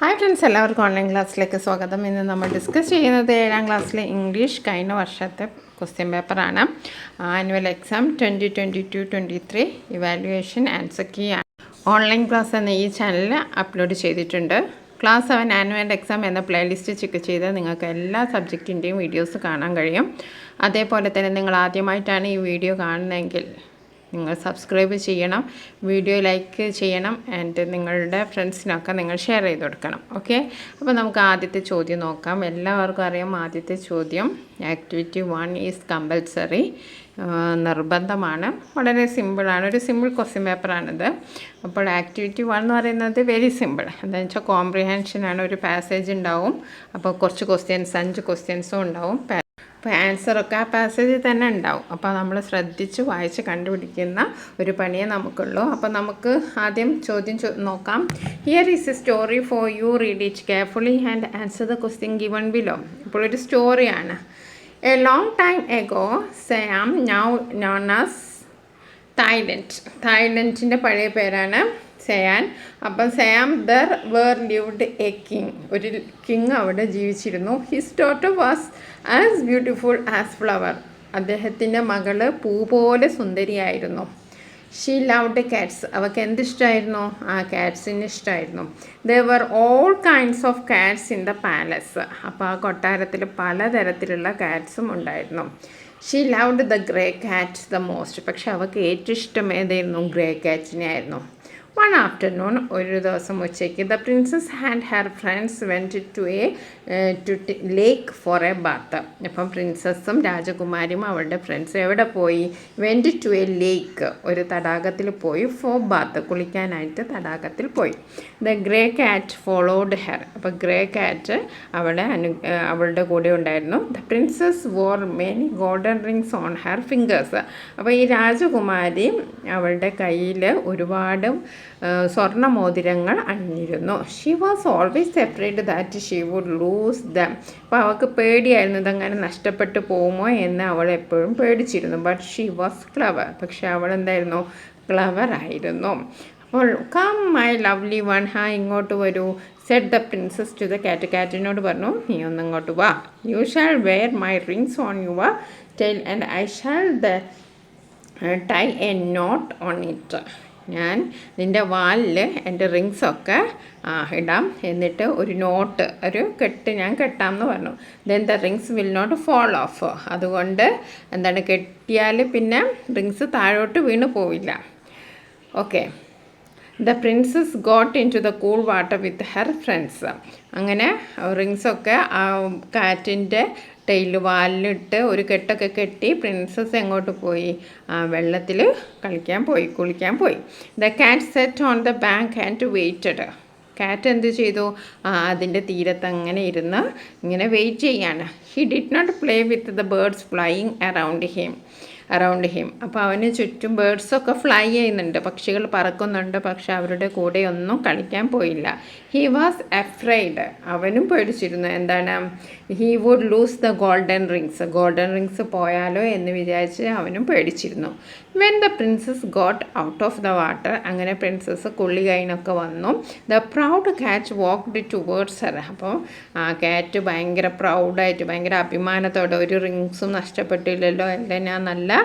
Hi friends, എല്ലാവർക്കും online ക്ലാസ്സിലേക്ക് സ്വാഗതം. ഇന്ന് നമ്മൾ ഡിസ്കസ് ചെയ്യുന്നത് 7ാം ക്ലാസ്സിലെ ഇംഗ്ലീഷ് കഴിഞ്ഞ വർഷത്തെ ക്വസ്റ്റ്യൻ പേപ്പറാണ്. Annual exam 2022-23 evaluation answer key online class എന്ന ഈ ചാനലിൽ അപ്ലോഡ് ചെയ്തിട്ടുണ്ട്. ക്ലാസ് 7 ആനുവൽ എക്സാം എന്ന പ്ലേലിസ്റ്റ് ചെക്ക് ചെയ്ത് നിങ്ങൾക്ക് എല്ലാ സബ്ജക്റ്റിൻ്റെയും വീഡിയോസ് കാണാൻ കഴിയും. അതേപോലെ തന്നെ നിങ്ങൾ ആദ്യമായിട്ടാണ് ഈ വീഡിയോ കാണുന്നതെങ്കിൽ നിങ്ങൾ സബ്സ്ക്രൈബ് ചെയ്യണം, വീഡിയോ ലൈക്ക് ചെയ്യണം, ആൻഡ് നിങ്ങളുടെ ഫ്രണ്ട്സിനൊക്കെ നിങ്ങൾ ഷെയർ ചെയ്ത് കൊടുക്കണം. ഓക്കെ, അപ്പോൾ നമുക്ക് ആദ്യത്തെ ചോദ്യം നോക്കാം. എല്ലാവർക്കും അറിയാം, ആദ്യത്തെ ചോദ്യം ആക്ടിവിറ്റി 1 ഈസ് കമ്പൽസറി, നിർബന്ധമാണ്. വളരെ സിമ്പിളാണ്, ഒരു സിമ്പിൾ ക്വസ്റ്റ്യൻ പേപ്പറാണിത്. അപ്പോൾ ആക്ടിവിറ്റി 1 എന്ന് പറയുന്നത് വെരി സിമ്പിൾ. എന്താണെന്ന് വെച്ചാൽ കോംപ്രിഹെൻഷനാണ്. ഒരു പാസേജ് ഉണ്ടാവും, അപ്പോൾ കുറച്ച് ക്വസ്റ്റ്യൻസ് 5 ക്വസ്റ്റ്യൻസും ഉണ്ടാവും. അപ്പോൾ ആൻസറൊക്കെ ആ പാസേജിൽ തന്നെ ഉണ്ടാവും. അപ്പോൾ നമ്മൾ ശ്രദ്ധിച്ച് വായിച്ച് കണ്ടുപിടിക്കുന്ന ഒരു പണിയേ നമുക്കുള്ളൂ. അപ്പോൾ നമുക്ക് ആദ്യം ചോദ്യം നോക്കാം. Here is a story for you, read it carefully and answer the question given below. ഇപ്പോൾ ഒരു സ്റ്റോറിയാണ്. A long time ago Siam, now known as Thailand. തായ്ലൻഡിൻ്റെ പഴയ പേരാണ് സയാൻ. അപ്പം Siam there were lived a king. ഒരു king അവിടെ ജീവിച്ചിരുന്നു. His daughter was as beautiful as flower. അദ്ദേഹത്തിൻ്റെ മകള് പൂ പോലെ സുന്ദരിയായിരുന്നു. She loved Katz. അവൾക്ക് എന്തിഷ്ടമായിരുന്നു? ആ കാറ്റ്സിന് ഇഷ്ടമായിരുന്നു. There were all kinds of cats in the palace. അപ്പോൾ ആ കൊട്ടാരത്തിൽ പലതരത്തിലുള്ള കാറ്റ്സും ഉണ്ടായിരുന്നു. She loved the grey cat the most. പക്ഷെ അവൾക്ക് ഏറ്റവും ഇഷ്ടം ഏതായിരുന്നു? ഗ്രേ കാറ്റിനെ ആയിരുന്നു. വൺ ആഫ്റ്റർനൂൺ, ഒരു ദിവസം ഉച്ചയ്ക്ക്, the princess and her friends went to lake for a bath. അപ്പം പ്രിൻസസ്സും രാജകുമാരിയും അവളുടെ ഫ്രണ്ട്സും എവിടെ പോയി? വെൻറ്റ് ടു എ ലേക്ക്, ഒരു തടാകത്തിൽ പോയി. ഫോർ ബാത്ത്, കുളിക്കാനായിട്ട് തടാകത്തിൽ പോയി. The grey cat followed her. അപ്പോൾ ഗ്രേ കാറ്റ് അവളുടെ കൂടെ ഉണ്ടായിരുന്നു. The princess wore many golden rings on her fingers. അപ്പോൾ ഈ രാജകുമാരി അവളുടെ കയ്യിൽ ഒരുപാട് സ്വർണ്ണ മോതിരങ്ങൾ അണിഞ്ഞിരുന്നു. She was always afraid that she would lose them. അപ്പോൾ അവൾക്ക് പേടിയായിരുന്നു ഇതങ്ങനെ നഷ്ടപ്പെട്ടു പോകുമോ എന്ന് അവൾ എപ്പോഴും പേടിച്ചിരുന്നു. But she was clever. പക്ഷെ അവൾ എന്തായിരുന്നു? ക്ലവർ ആയിരുന്നു. അപ്പോൾ കം മൈ ലവ്ലി വൺ, ഹാ ഇങ്ങോട്ട് വരൂ. Said the princess to the cat. കാറ്റിനോട് പറഞ്ഞു, നീ ഒന്ന് ഇങ്ങോട്ട് വാ. You shall wear my rings on your tail and I shall tie a knot on it. ഞാൻ നിൻ്റെ വാലിൽ എൻ്റെ റിങ്സൊക്കെ ഇടാം, എന്നിട്ട് ഒരു നോട്ട്, ഒരു കെട്ട് ഞാൻ കെട്ടാമെന്ന് പറഞ്ഞു. Then the rings will not fall off. അതുകൊണ്ട് എന്താണ്, കെട്ടിയാൽ പിന്നെ റിങ്സ് താഴോട്ട് വീണ് പോവില്ല. Okay. The princess got into the cool water with her friends. അങ്ങനെ റിങ്സൊക്കെ ആ കാറ്റിൻ്റെ വാലിലിട്ട് ഒരു കെട്ടൊക്കെ കെട്ടി പ്രിൻസസ് എങ്ങോട്ട് പോയി? വെള്ളത്തിൽ കുളിക്കാൻ പോയി. The cat set on the bank and weighted. കാറ്റ് എന്ത് ചെയ്തു? അതിൻ്റെ തീരത്ത് അങ്ങനെ ഇരുന്ന് ഇങ്ങനെ വെയിറ്റ് ചെയ്യാണ്. He did not play with the birds flying around him. അപ്പോൾ അവന് ചുറ്റും ബേർഡ്സൊക്കെ ഫ്ലൈ ചെയ്യുന്നുണ്ട്, പക്ഷികൾ പറക്കുന്നുണ്ട്. പക്ഷെ അവരുടെ കൂടെ ഒന്നും കളിക്കാൻ പോയില്ല. He was afraid. അവനും പേടിച്ചിരുന്നു. എന്താണ്? He would lose the golden rings. Golden rings പോയാലോ എന്ന് വിചാരിച്ച് അവനും പേടിച്ചിരുന്നു. When the princess got out of the water. അങ്ങനെ പ്രിൻസസ് കുളി കഴിഞ്ഞൊക്കെ വന്നു. The proud cat walked towards her. അപ്പോൾ ആ കാറ്റ് ഭയങ്കര പ്രൗഡായിട്ട്, ഭയങ്കര അഭിമാനത്തോടെ, ഒരു റിങ്സും നഷ്ടപ്പെട്ടില്ലല്ലോ, എല്ലാം ഞാൻ നല്ല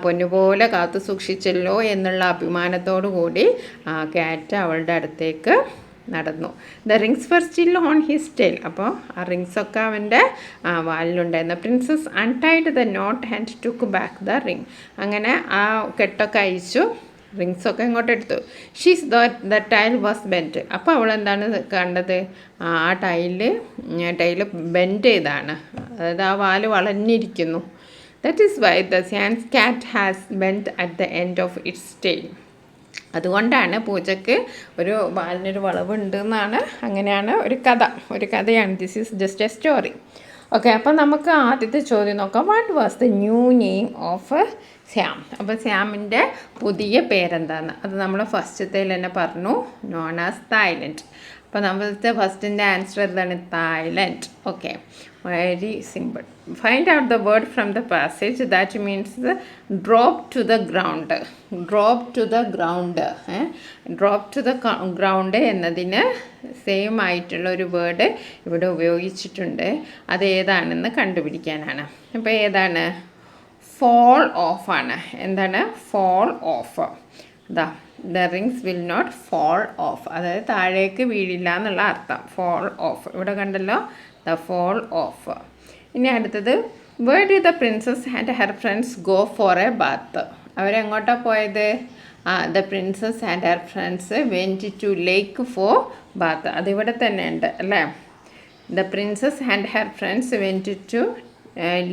പൊന്നുപോലെ കാത്തു സൂക്ഷിച്ചല്ലോ എന്നുള്ള അഭിമാനത്തോടു കൂടി കാറ്റ് അവളുടെ അടുത്തേക്ക് നടന്നു. The rings for still on his tail. അപ്പോൾ ആ റിങ്സൊക്കെ അവൻ്റെ വാലിലുണ്ടായിരുന്നു. Princess untied the knot and took back the ring. അങ്ങനെ ആ കെട്ടൊക്കെ അയച്ചു, റിങ്സൊക്കെ ഇങ്ങോട്ട് എടുത്തു. Sees the tail was bend. അപ്പോൾ അവൾ എന്താണ് കണ്ടത്? ആ ടൈല് ബെൻഡ് ചെയ്താണ്, അതായത് ആ വാല് വളഞ്ഞിരിക്കുന്നു. That is why the sans cat has bend at the end of its tail. അതുകൊണ്ടാണ് പൂച്ചയ്ക്ക് ഒരു വാലിനൊരു വളവുണ്ട് എന്നാണ്, അങ്ങനെയാണ് ഒരു കഥയാണ്. This is just a story. Okay, അപ്പോൾ നമുക്ക് ആദ്യത്തെ ചോദ്യം നോക്കാം. What was the new name of Siam? അപ്പോൾ ശ്യാമിൻ്റെ പുതിയ പേരെന്താന്ന് അത് നമ്മൾ ഫസ്റ്റത്തേൽ തന്നെ പറഞ്ഞു, നോൺ ആസ് തായ്ലൻഡ്. അപ്പോൾ നമ്മളുടെ ഫസ്റ്റിൻ്റെ ആൻസർ എന്താണ്? Thailand. Okay, very simple. Find out the word from the passage that means drop to the ground. Drop to the ground. Drop to the ground എന്നതിന് സെയിം ആയിട്ടുള്ള ഒരു വേർഡ് ഇവിടെ ഉപയോഗിച്ചിട്ടുണ്ട്. അത് ഏതാണെന്ന് കണ്ടുപിടിക്കാനാണ്. അപ്പോൾ ഏതാണ്? ഫോൾ ഓഫ് ആണ്. എന്താണ്? Fall off. ദാ the rings will not fall off, അതായത് താഴേക്ക് വീഴില്ല എന്നുള്ള അർത്ഥം. ഫോൾ ഓഫ് ഇവിടെ കണ്ടല്ലോ, ദ ഫോൾ ഓഫ്. ഇനി അടുത്തത്, where did the princess and her friends go for a bath. അവരെങ്ങോട്ടാണ് പോയത്? The princess and her friends went to lake for bath. അതിവിടെ തന്നെ ഉണ്ട് അല്ലേ? The princess and her friends went to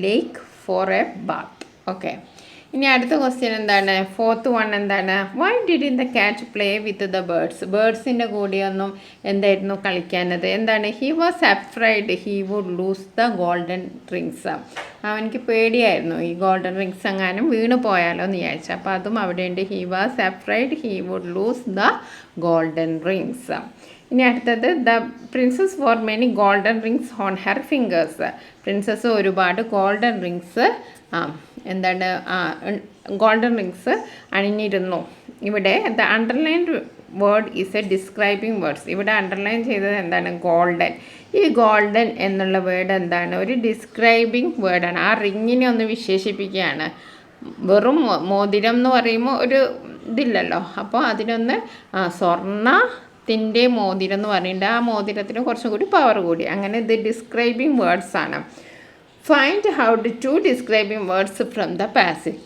lake for a bath. Okay, ഇനി അടുത്ത question എന്താണ്? Fourth one എന്താണ്? Why did in the cat play with the birds. ബേർഡ്സിൻ്റെ കൂടെയൊന്നും എന്തായിരുന്നു കളിക്കാനത്? എന്താണ്? He was afraid he would lose the golden rings. അവനിക്ക് പേടിയായിരുന്നു ഈ ഗോൾഡൻ റിങ്സ് എങ്ങാനും വീണ് പോയാലോ എന്ന് വിചാരിച്ചു. അപ്പോൾ അതും അവിടെയുണ്ട്. He was afraid he would lose the golden rings. ഇനി അടുത്തത്, the princess for many golden rings on her fingers. Princess ഒരുപാട് ഗോൾഡൻ റിങ്സ് എന്താണ് ഗോൾഡൻ റിങ്സ് അണിഞ്ഞിരുന്നു. ഇവിടെ the underlined word is a describing words. ഇവിടെ അണ്ടർലൈൻ ചെയ്തത് എന്താണ്? Golden. ഈ ഗോൾഡൻ എന്നുള്ള വേർഡ് എന്താണ്? ഒരു ഡിസ്ക്രൈബിങ് വേർഡാണ്. ആ റിങ്ങിനെ ഒന്ന് വിശേഷിപ്പിക്കുകയാണ്. വെറും മോതിരം എന്ന് പറയുമ്പോൾ ഒരു ഇതില്ലല്ലോ. അപ്പോൾ അതിനൊന്ന് സ്വർണ്ണത്തിൻ്റെ മോതിരം എന്ന് പറയുന്നുണ്ട്. ആ മോതിരത്തിന് കുറച്ചും കൂടി പവർ കൂടി. അങ്ങനെ ഇത് ഡിസ്ക്രൈബിങ് വേർഡ്സ് ആണ്. Find out two describing words from the passage.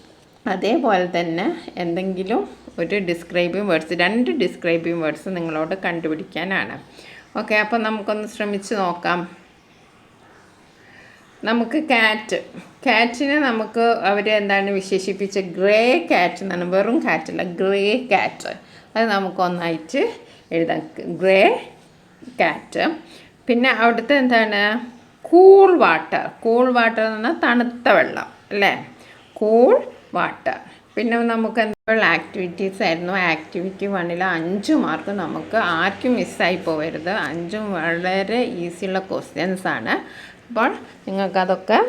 അതേപോലെ തന്നെ എന്തെങ്കിലും ഒരു ഡിസ്ക്രൈബിങ് വേർഡ്സ്, 2 ഡിസ്ക്രൈബിങ് വേർഡ്സ് നിങ്ങളോട് കണ്ടുപിടിക്കാനാണ്. ഓക്കെ, അപ്പോൾ നമുക്കൊന്ന് ശ്രമിച്ച് നോക്കാം. നമുക്ക് കാറ്റിനെ നമുക്ക് അവർ എന്താണ് വിശേഷിപ്പിച്ച? ഗ്രേ കാറ്റ് എന്നാണ്. വെറും കാറ്റല്ല, ഗ്രേ കാറ്റ്. അത് നമുക്കൊന്നായിട്ട് എഴുതാം, ഗ്രേ കാറ്റ്. പിന്നെ അവിടുത്തെ എന്താണ്? Cool water. കൂൾ വാട്ടർ എന്ന് പറഞ്ഞാൽ തണുത്ത വെള്ളം അല്ലേ? Cool water. പിന്നെ നമുക്ക് എന്തെങ്കിലും ആക്ടിവിറ്റീസ് ആയിരുന്നു. Activity 1 5 mark. നമുക്ക് ആർക്കും മിസ്സായി പോകരുത്. 5 വളരെ ഈസിയുള്ള ക്വസ്റ്റ്യൻസ് ആണ്. അപ്പോൾ നിങ്ങൾക്കതൊക്കെ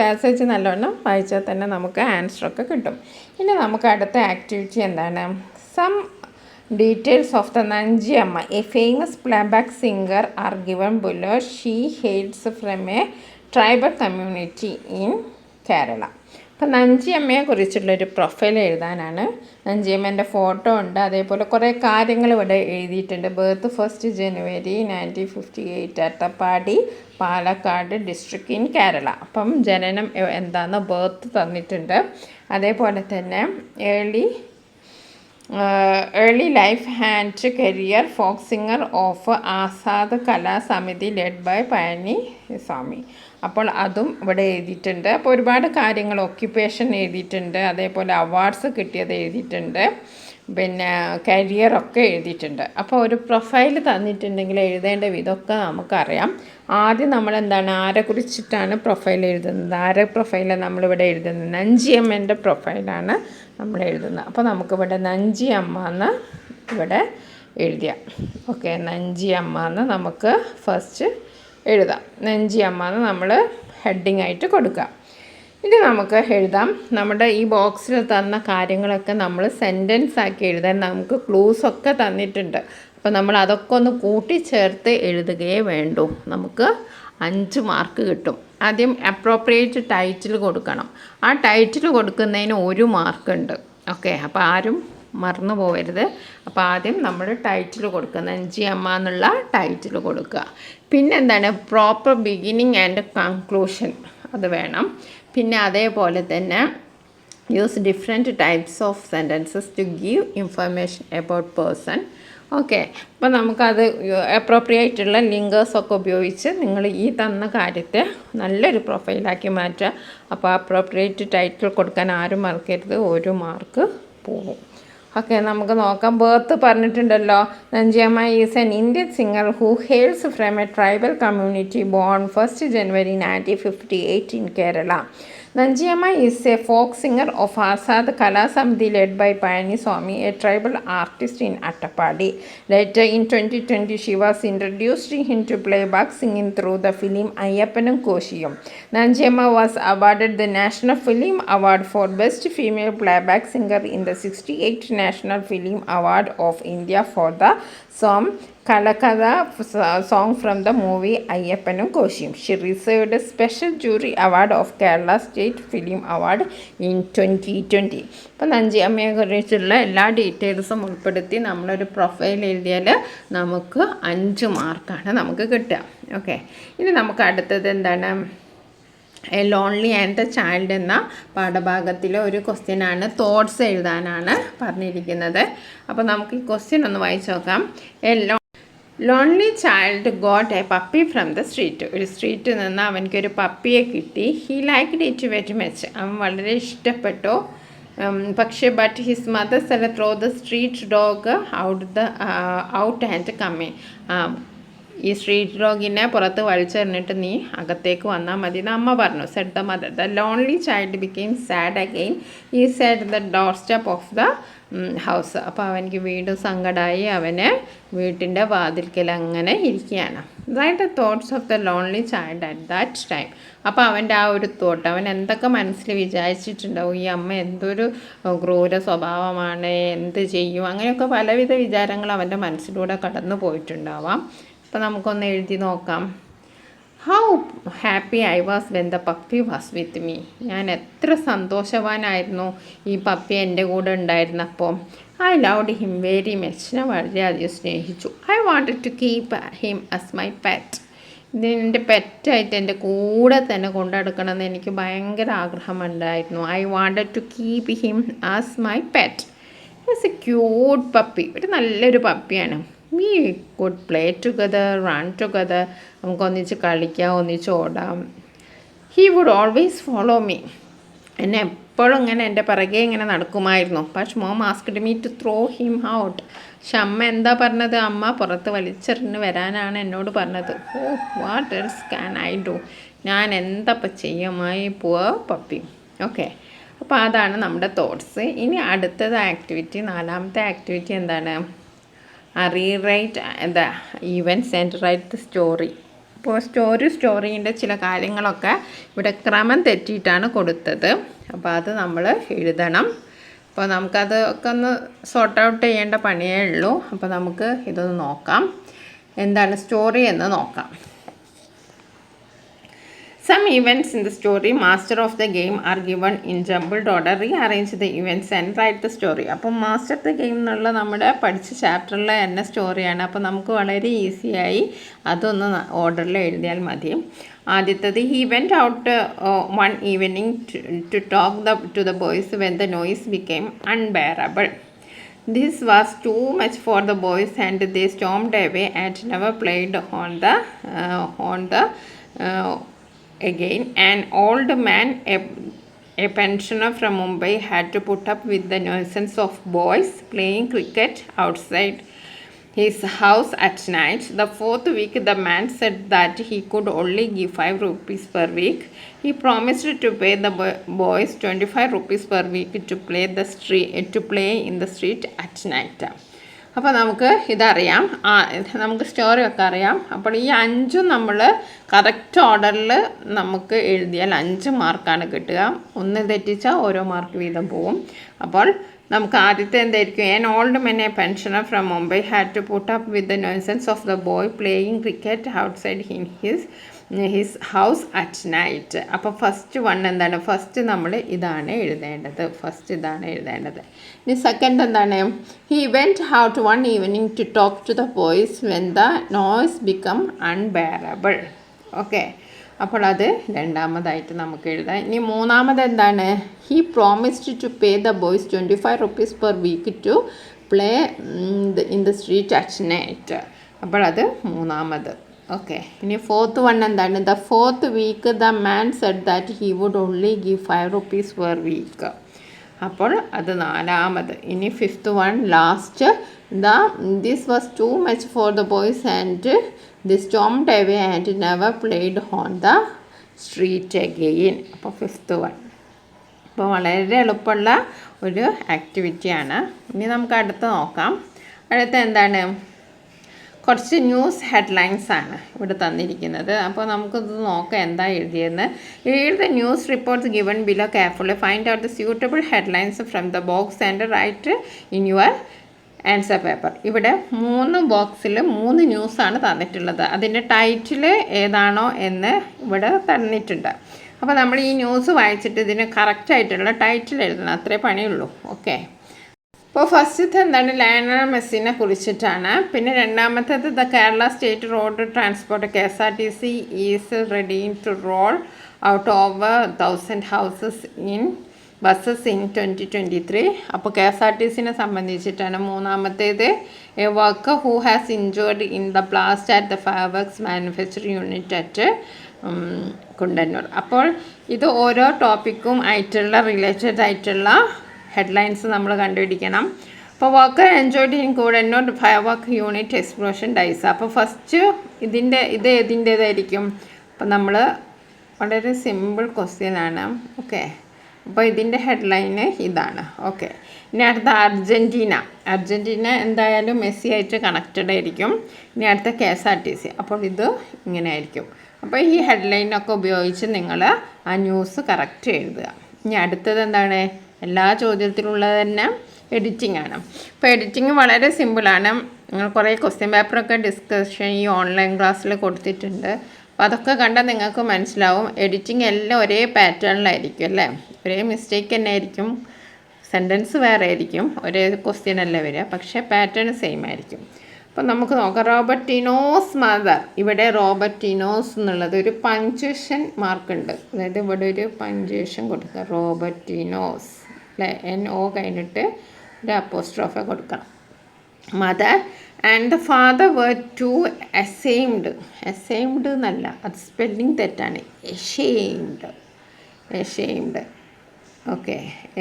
പാസേജ് നല്ലവണ്ണം വായിച്ചാൽ തന്നെ നമുക്ക് ആൻസറൊക്കെ കിട്ടും. ഇനി നമുക്ക് അടുത്ത ആക്ടിവിറ്റി എന്താണ്? Some details of the Nanjiamma, a famous playback singer, are given below. She hails from a tribal community in Kerala. അപ്പോൾ നഞ്ചിയമ്മയെ കുറിച്ചുള്ളൊരു പ്രൊഫൈൽ എഴുതാനാണ്. നഞ്ചിയമ്മേൻ്റെ ഫോട്ടോ ഉണ്ട്. അതേപോലെ കുറേ കാര്യങ്ങൾ ഇവിടെ എഴുതിയിട്ടുണ്ട്. Birth 1 January 1958 Attappadi, Palakkad district in Kerala. അപ്പം ജനനം എന്താണെന്ന് ബർത്ത് തന്നിട്ടുണ്ട്. അതേപോലെ തന്നെ early life and career, folk singer of Azad Kala Samiti led by Palani സ്വാമി. അപ്പോൾ അതും ഇവിടെ എഴുതിയിട്ടുണ്ട്. അപ്പോൾ ഒരുപാട് കാര്യങ്ങൾ, ഒക്യുപ്പേഷൻ എഴുതിയിട്ടുണ്ട്. അതേപോലെ അവാർഡ്സ് കിട്ടിയത് എഴുതിയിട്ടുണ്ട്. പിന്നെ കരിയറൊക്കെ എഴുതിയിട്ടുണ്ട്. അപ്പോൾ ഒരു പ്രൊഫൈൽ തന്നിട്ടുണ്ടെങ്കിൽ എഴുതേണ്ട വിധമൊക്കെ നമുക്കറിയാം. ആദ്യം നമ്മളെന്താണ്, ആരെക്കുറിച്ചിട്ടാണ് പ്രൊഫൈൽ എഴുതുന്നത്? ആരെ പ്രൊഫൈലാണ് നമ്മളിവിടെ എഴുതുന്നത്? നഞ്ചിയമ്മേൻ്റെ പ്രൊഫൈലാണ് നമ്മൾ എഴുതുന്നത്. അപ്പോൾ നമുക്കിവിടെ നഞ്ചിയമ്മ എന്ന് ഇവിടെ എഴുതിയാം. ഓക്കെ, നഞ്ചിയമ്മ എന്ന് നമുക്ക് ഫസ്റ്റ് എഴുതാം. നഞ്ചിയമ്മ എന്ന് നമ്മൾ ഹെഡിങ് ആയിട്ട് കൊടുക്കാം. ഇനി നമുക്ക് എഴുതാം. നമ്മുടെ ഈ ബോക്സിൽ തന്ന കാര്യങ്ങളൊക്കെ നമ്മൾ സെൻറ്റൻസ് ആക്കി എഴുതാൻ നമുക്ക് ക്ലൂസൊക്കെ തന്നിട്ടുണ്ട്. അപ്പോൾ നമ്മൾ അതൊക്കെ ഒന്ന് കൂട്ടിച്ചേർത്ത് എഴുതുകയേ വേണ്ടൂ. നമുക്ക് 5 മാർക്ക് കിട്ടും. ആദ്യം അപ്രോപ്രിയേറ്റ് ടൈറ്റിൽ കൊടുക്കണം. ആ ടൈറ്റിൽ കൊടുക്കുന്നതിന് 1 മാർക്കുണ്ട്. ഓക്കെ, അപ്പോൾ ആരും മറന്നു പോകരുത്. അപ്പോൾ ആദ്യം നമ്മൾ ടൈറ്റിൽ കൊടുക്കുക, നഞ്ചിയമ്മ എന്നുള്ള ടൈറ്റിൽ കൊടുക്കുക. പിന്നെ എന്താണ്, പ്രോപ്പർ ബിഗിനിങ് ആൻഡ് കൺക്ലൂഷൻ അത് വേണം. പിന്നെ അതേപോലെ തന്നെ use different types of sentences to give information about person. Okay, അപ്പോൾ നമുക്കത് അപ്രോപ്രിയേറ്റുള്ള ലിങ്കേഴ്സൊക്കെ ഉപയോഗിച്ച് നിങ്ങൾ ഈ തന്ന കാര്യത്തെ നല്ലൊരു പ്രൊഫൈലാക്കി മാറ്റുക. അപ്പോൾ അപ്രോപ്രിയേറ്റ് ടൈറ്റിൽ കൊടുക്കാൻ ആരും മറക്കരുത്, 1 മാർക്ക് പോകും. ഓക്കെ, നമുക്ക് നോക്കാം. ബർത്ത് പറഞ്ഞിട്ടുണ്ടല്ലോ. Nanjiyamma is an Indian singer who hails from a tribal community born 1st January 1958 in Kerala. Nanjiyamma is a folk singer of Azad Kala Samiti led by Payani Swami, a tribal artist in Attapadi. Later in 2020, she was introduced into playback singing through the film Ayyappanum Koshiyum. Nanjiyamma was awarded the National Film Award for Best Female Playback Singer in the 68th National Film Award of India for the song Kalakada song from the movie Ayyappanum Koshiyum. She received a special jury award of Kerala State Film Award in 2020. അപ്പോൾ നഞ്ചിയമ്മയെ കുറിച്ചുള്ള എല്ലാ ഡീറ്റെയിൽസും ഉൾപ്പെടുത്തി നമ്മളൊരു profile എഴുതിയാൽ നമുക്ക് 5 മാർക്കാണ് നമുക്ക് കിട്ടുക. ഓക്കെ, ഇനി നമുക്ക് അടുത്തത് എന്താണ്? A lonely and the child എന്ന പാഠഭാഗത്തിലെ ഒരു ക്വസ്റ്റ്യനാണ്. തോട്ട്സ് എഴുതാനാണ് പറഞ്ഞിരിക്കുന്നത്. അപ്പോൾ നമുക്ക് ഈ ക്വസ്റ്റ്യൻ ഒന്ന് വായിച്ചു നോക്കാം. Lonely child got a puppy from the street. ഒരു സ്ട്രീറ്റിൽ നിന്ന് അവനക്കൊരു പപ്പിയെ കിട്ടി. He liked it very much. അവൻ വളരെ ഇഷ്ടപ്പെട്ടു. പക്ഷേ but his mother said throw the street dog out and coming. ഈ സ്ട്രീറ്റ് ഡോഗിനെ പുറത്ത് വലിച്ചെറിഞ്ഞിട്ട് നീ അകത്തേക്ക് വന്നാൽ മതി എന്ന് അമ്മ പറഞ്ഞു. Said the mother. The lonely child became sad again. He said the doorstep of the house. അപ്പോൾ അവനിക്ക് വീണ്ടും സങ്കടമായി. അവന് വീട്ടിൻ്റെ വാതിൽക്കൽ അങ്ങനെ ഇരിക്കുകയാണ്. Write the thoughts of the lonely child at that time. അപ്പോൾ അവൻ്റെ ആ ഒരു തോട്ട്, അവൻ എന്തൊക്കെ മനസ്സിൽ വിചാരിച്ചിട്ടുണ്ടാവും, ഈ അമ്മ എന്തൊരു ക്രൂര സ്വഭാവമാണ്, എന്ത് ചെയ്യും, അങ്ങനെയൊക്കെ പലവിധ വിചാരങ്ങൾ അവൻ്റെ മനസ്സിലൂടെ കടന്നു പോയിട്ടുണ്ടാവാം. അപ്പോൾ നമുക്കൊന്ന് എഴുതി നോക്കാം. How happy I was when the puppy was with me. ഞാൻ എത്ര സന്തോഷവാനായിരുന്നു ഈ പപ്പി എൻ്റെ കൂടെ ഉണ്ടായിരുന്നപ്പോൾ. I loved him very much. ഞാൻ വളരെയധികം സ്നേഹിച്ചു. I wanted to keep him as my pet. ഇതിൻ്റെ പെറ്റായിട്ട് എൻ്റെ കൂടെ തന്നെ കൊണ്ടുനടക്കണമെന്ന് എനിക്ക് ഭയങ്കര ആഗ്രഹമുണ്ടായിരുന്നു. I wanted to keep him as my pet. It's a cute puppy. ഒരു നല്ലൊരു പപ്പിയാണ്. We could play together, run together. നമുക്ക് ഒന്നിച്ച് കളിക്കാം, ഒന്നിച്ച് ഓടാം. He would always follow me. എന്നെ എപ്പോഴും ഇങ്ങനെ എൻ്റെ പിറകെ ഇങ്ങനെ നടക്കുമായിരുന്നു. പക്ഷെ mom asked me to throw him out. പക്ഷെ അമ്മ എന്താ പറഞ്ഞത്? അമ്മ പുറത്ത് വലിച്ചെറിഞ്ഞ് വരാനാണ് എന്നോട് പറഞ്ഞത്. Oh, what else can I do. ഞാൻ എന്താപ്പം ചെയ്യുമായി പുവർ പപ്പി. ഓക്കെ, അപ്പോൾ അതാണ് നമ്മുടെ തോട്ട്സ്. ഇനി അടുത്തത് ആക്ടിവിറ്റി, 4ാമത്തെ ആക്ടിവിറ്റി എന്താണ്? Rewrite the events and write the story. ഇപ്പോൾ സ്റ്റോറീൻ്റെ ചില കാര്യങ്ങളൊക്കെ ഇവിടെ ക്രമം തെറ്റിയിട്ടാണ് കൊടുത്തത്. അപ്പോൾ അത് നമ്മൾ എഴുതണം. അപ്പോൾ നമുക്കത് ഒക്കെ ഒന്ന് സോർട്ട് ഔട്ട് ചെയ്യേണ്ട പണിയേ ഉള്ളൂ. അപ്പോൾ നമുക്ക് ഇതൊന്ന് നോക്കാം, എന്താണ് സ്റ്റോറി എന്ന് നോക്കാം. Some events in the story, master of the game, are given in jumbled order. Rearrange the events and write the story. അപ്പോൾ മാസ്റ്റർ ഓഫ് ദ ഗെയിം എന്നുള്ള നമ്മുടെ പഠിച്ച ചാപ്റ്ററിലെ തന്നെ സ്റ്റോറിയാണ്. അപ്പോൾ നമുക്ക് വളരെ ഈസിയായി അതൊന്ന് ഓർഡറിൽ എഴുതിയാൽ മതി. ആദ്യത്തത്, he went out one evening to talk to the boys when the noise became unbearable. This was too much for the boys and they stormed away and never played on the again. An old man, a pensioner from Mumbai, had to put up with the nuisance of boys playing cricket outside his house at night. The 4th week, the man said that he could only give 5 rupees per week. He promised to pay the boys 25 rupees per week to play in the street at night. അപ്പോൾ നമുക്ക് ഇതറിയാം, നമുക്ക് സ്റ്റോറിയൊക്കെ അറിയാം. അപ്പോൾ ഈ 5ഉം നമ്മൾ correct ഓർഡറിൽ നമുക്ക് എഴുതിയാൽ 5 മാർക്കാണ് കിട്ടുക. 1 തെറ്റിച്ചാൽ ഓരോ മാർക്ക് വീതം പോവും. അപ്പോൾ നമുക്ക് ആദ്യത്തെ എന്തായിരിക്കും? An old man, a pensioner from Mumbai, had to put up with the nuisance of the boy playing cricket outside his house at night. അപ്പോൾ ഫസ്റ്റ് വൺ എന്താണ്? ഫസ്റ്റ് നമ്മൾ ഇതാണ് എഴുതേണ്ടത്. ഇനി സെക്കൻഡ് എന്താണ്? He went out one evening to talk to the boys when the noise became unbearable. Okay, അപ്പോൾ അത് രണ്ടാമതായിട്ട് നമുക്ക് എഴുതാം. ഇനി മൂന്നാമത് എന്താണ്? He promised to pay the boys 25 rupees per week to play in the street at night. അപ്പോൾ അത് മൂന്നാമത്. ഓക്കെ, ഇനി 4th വൺ എന്താണ്? The 4th week, the man said that he would only give 5 rupees per week. അപ്പോൾ അത് നാലാമത്. ഇനി fifth one last. This was too much for the boys and the stormed away and never played on the street again. അപ്പോൾ fifth one. അപ്പോൾ വളരെ എളുപ്പമുള്ള ഒരു ആക്ടിവിറ്റിയാണ്. ഇനി നമുക്ക് അടുത്ത് നോക്കാം. അടുത്ത എന്താണ്? കുറച്ച് ന്യൂസ് ഹെഡ്ലൈൻസ് ആണ് ഇവിടെ തന്നിരിക്കുന്നത്. അപ്പോൾ നമുക്കിത് നോക്കാം എന്താ എഴുതിയെന്ന്. Read the news reports given below carefully. Find out the suitable headlines from the box and write in your answer paper. ഇവിടെ 3 ബോക്സിൽ 3 ന്യൂസാണ് തന്നിട്ടുള്ളത്. അതിൻ്റെ ടൈറ്റിൽ ഏതാണോ എന്ന് ഇവിടെ തന്നിട്ടുണ്ട്. അപ്പോൾ നമ്മൾ ഈ ന്യൂസ് വായിച്ചിട്ട് ഇതിന് കറക്റ്റായിട്ടുള്ള ടൈറ്റിൽ എഴുതണം. അത്രേ പണിയുള്ളൂ. ഓക്കെ. അപ്പോൾ ഫസ്റ്റത്തെ എന്താണ്? ലയണൽ മെസ്സിനെ കുറിച്ചിട്ടാണ്. പിന്നെ രണ്ടാമത്തേത് the Kerala state road transport KSRTC is ready to roll out over 1000 houses in buses in 2023. അപ്പോൾ KSRTCനെ സംബന്ധിച്ചിട്ടാണ്. മൂന്നാമത്തേത് a worker who has injured in the blast at the fireworks manufacturing unit at Kundannoor. അപ്പോൾ ഇത് ഓരോ ടോപ്പിക്കും ആയിട്ടുള്ള റിലേറ്റഡ് ആയിട്ടുള്ള ഹെഡ്ലൈൻസ് നമ്മൾ കണ്ടുപിടിക്കണം. അപ്പോൾ worker enjoyed in Kundannoor fire work unit explosion dies. അപ്പോൾ ഫസ്റ്റ് ഇത് ഏതിൻ്റേതായിരിക്കും? അപ്പോൾ നമ്മൾ വളരെ സിമ്പിൾ ക്വസ്റ്റ്യൻ ആണ്. ഓക്കെ. അപ്പോൾ ഇതിൻ്റെ ഹെഡ്ലൈന് ഇതാണ്. ഓക്കെ. ഇനി അടുത്ത അർജൻറ്റീന എന്തായാലും മെസ്സി ആയിട്ട് കണക്റ്റഡ് ആയിരിക്കും. ഇനി അടുത്ത KSRTC. അപ്പോൾ ഇത് ഇങ്ങനെ ആയിരിക്കും. അപ്പോൾ ഈ ഹെഡ്ലൈനൊക്കെ ഉപയോഗിച്ച് നിങ്ങൾ ആ ന്യൂസ് കറക്റ്റ് എഴുതുക. ഇനി അടുത്തത് എന്താണ്? എല്ലാ ചോദ്യത്തിലുള്ളത് തന്നെ എഡിറ്റിംഗ് ആണ്. അപ്പോൾ എഡിറ്റിംഗ് വളരെ സിമ്പിളാണ്. നിങ്ങൾ കുറേ ക്വസ്റ്റ്യൻ പേപ്പറൊക്കെ ഡിസ്കഷൻ ഈ ഓൺലൈൻ ക്ലാസ്സിൽ കൊടുത്തിട്ടുണ്ട്. അപ്പോൾ അതൊക്കെ കണ്ടാൽ നിങ്ങൾക്ക് മനസ്സിലാവും. എഡിറ്റിംഗ് എല്ലാം ഒരേ പാറ്റേണിലായിരിക്കും അല്ലേ? ഒരേ മിസ്റ്റേക്ക് തന്നെ ആയിരിക്കും. സെൻറ്റൻസ് വേറെ ആയിരിക്കും. ഒരേ ക്വസ്റ്റ്യൻ അല്ലേ വരിക, പക്ഷേ പാറ്റേൺ സെയിം ആയിരിക്കും. അപ്പോൾ നമുക്ക് നോക്കാം. റോബർട്ടിനോസ് മദർ. ഇവിടെ റോബർട്ടിനോസ് എന്നുള്ളത് ഒരു പഞ്ച്വേഷൻ മാർക്കുണ്ട്. അതായത് ഇവിടെ ഒരു പഞ്ച്വേഷൻ കൊടുക്കുക. റോബർട്ടിനോസ് അല്ലേ? NO കഴിഞ്ഞിട്ട് ഒരു അപ്പോസ്ട്രോഫ കൊടുക്കണം. Mother and the father were too ashamed എന്നല്ല, അത് സ്പെല്ലിംഗ് തെറ്റാണ്. എഷെയിംഡ്. ഓക്കെ.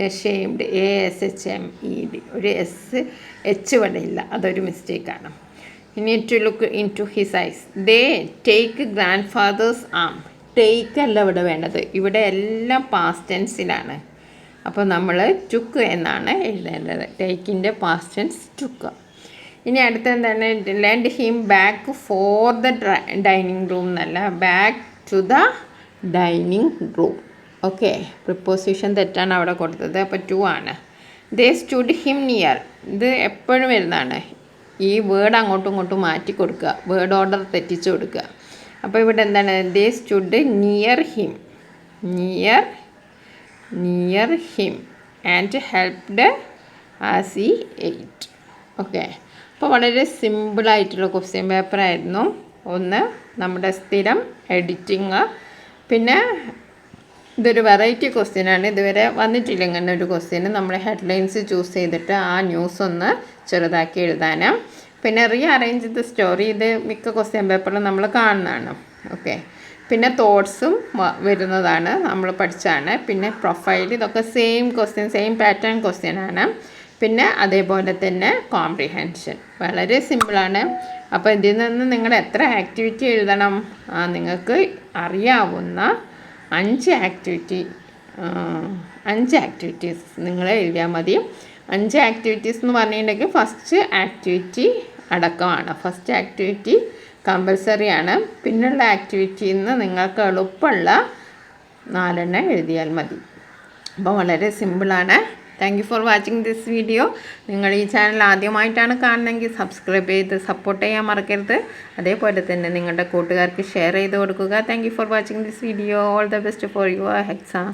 Ashamed ASHMED. ഒരു H ഇവിടെ ഇല്ല, അതൊരു മിസ്റ്റേക്കാണ്. Need to look into his eyes. They take grandfather's arm. Take അല്ല ഇവിടെ വേണ്ടത്. ഇവിടെ എല്ലാം പാസ്റ്റ് ടെൻസിലാണ്. അപ്പോൾ നമ്മൾ ടുക്ക് എന്നാണ് എഴുതേണ്ടത്. ടേക്കിൻ്റെ പാസ്റ്റ് ടെൻസ് ടുക്ക്. ഇനി അടുത്ത എന്താണ്? Lend him back for the dining room എന്നല്ല, back to the dining room. Okay. Preposition തെറ്റാണ് അവിടെ കൊടുത്തത്. അപ്പോൾ 2 ആണ്. They stood him near. ഇത് എപ്പോഴും വരുന്നതാണ്. ഈ വേർഡ് അങ്ങോട്ടും ഇങ്ങോട്ടും മാറ്റി കൊടുക്കുക. വേർഡ് ഓർഡർ തെറ്റിച്ച് കൊടുക്കുക. അപ്പോൾ ഇവിടെ എന്താണ്? They stood near him and helped as he ate. Okay. അപ്പോൾ വളരെ സിമ്പിളായിട്ടുള്ള ക്വസ്റ്റ്യൻ പേപ്പറായിരുന്നു. ഒന്ന് നമ്മുടെ സ്ഥിരം എഡിറ്റിങ്. പിന്നെ ഇതൊരു വെറൈറ്റി ക്വസ്റ്റ്യനാണ്. ഇതുവരെ വന്നിട്ടില്ല ഇങ്ങനെ ഒരു ക്വസ്റ്റ്യന്. നമ്മൾ ഹെഡ്ലൈൻസ് ചൂസ് ചെയ്തിട്ട് ആ ന്യൂസ് ഒന്ന് ചെറുതാക്കി എഴുതാനും. പിന്നെ റീഅറേഞ്ച് ദ സ്റ്റോറി. ഇത് മിക്ക ക്വസ്റ്റ്യൻ പേപ്പറിലും നമ്മൾ കാണുന്നതാണ്. ഓക്കെ. പിന്നെ തോട്ട്സും വരുന്നതാണ്, നമ്മൾ പഠിച്ചാണ്. പിന്നെ പ്രൊഫൈൽ, ഇതൊക്കെ സെയിം ക്വസ്റ്റ്യൻ, സെയിം പാറ്റേൺ ക്വസ്റ്റ്യനാണ്. പിന്നെ അതേപോലെ തന്നെ കോംപ്രിഹെൻഷൻ വളരെ സിമ്പിളാണ്. അപ്പോൾ ഇതിൽ നിന്ന് നിങ്ങൾ എത്ര ആക്ടിവിറ്റി എഴുതണം? നിങ്ങൾക്ക് അറിയാവുന്ന 5 ആക്ടിവിറ്റീസ് നിങ്ങൾ എഴുതിയാൽ മതി. 5 ആക്ടിവിറ്റീസ് എന്ന് പറഞ്ഞിട്ടുണ്ടെങ്കിൽ ഫസ്റ്റ് ആക്ടിവിറ്റി അടക്കമാണ്. ഫസ്റ്റ് ആക്ടിവിറ്റി കമ്പൽസറി ആണ്. പിന്നുള്ള ആക്ടിവിറ്റിയിൽ നിന്ന് നിങ്ങൾക്ക് എളുപ്പമുള്ള 4 എഴുതിയാൽ മതി. അപ്പോൾ വളരെ സിമ്പിളാണ്. Thank you for watching this video. നിങ്ങൾ ഈ ചാനൽ ആദ്യമായിട്ടാണ് കാണുന്നതെങ്കിൽ സബ്സ്ക്രൈബ് ചെയ്ത് സപ്പോർട്ട് ചെയ്യാൻ മറക്കരുത്. അതേപോലെ തന്നെ നിങ്ങളുടെ കൂട്ടുകാർക്ക് ഷെയർ ചെയ്ത് കൊടുക്കുക. Thank you for watching this video. All the best for your exam.